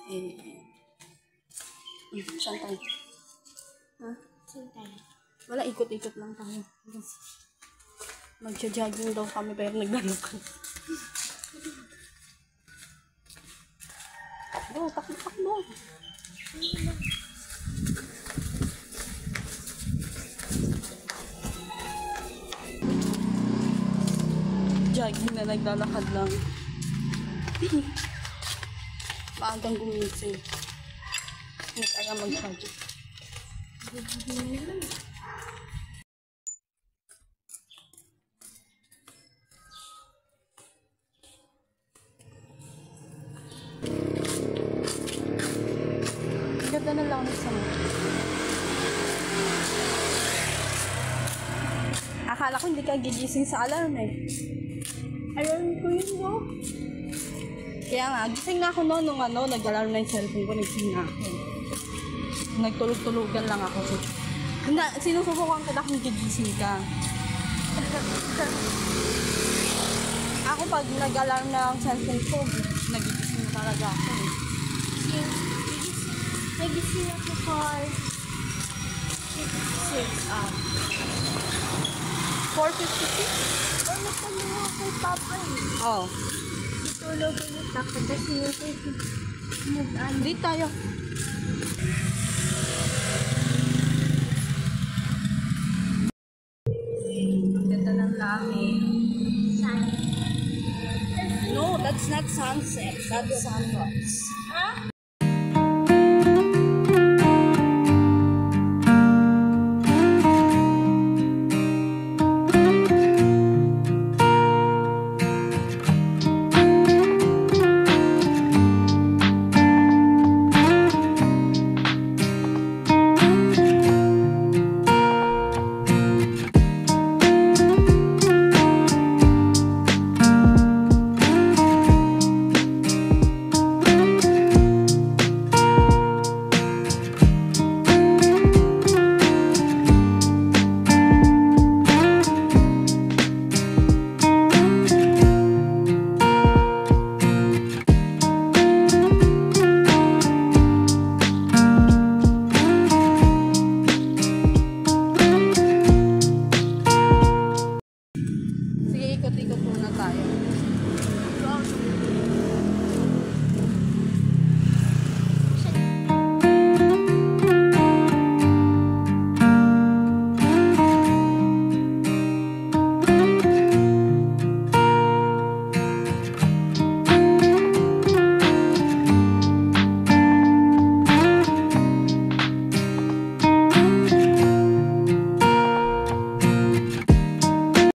Saan tayo? Ha? Saan tayo? Wala, ikot-ikot lang tayo. Magja-jogging daw kami pero naglalakad. Go, takbo. Jogging na naglalakad lang. Maagang gumising. Hindi kaya mag-jogging. Ganda na lang sa mo. Akala ko hindi ka gigising sa alarm eh. Alam ko yun, no? Kaya nga, gising na ako noon nung nag-alarm na yung cellphone ko, nagising na ako. Nagtulog-tulugan lang ako. Sinusubukan ka na kung gigising ka. Ako pag nag-alarm na ang cellphone ko, nagigising na talaga ako eh. Nagising ako for 4:56? nagtanong ako kay Papa eh. Oo. Tulog ulit ako, tapos nag-ano. Dito tayo. Ang ganda ng langit. Saan? No, that's not sunset. That's sunrise. Ha?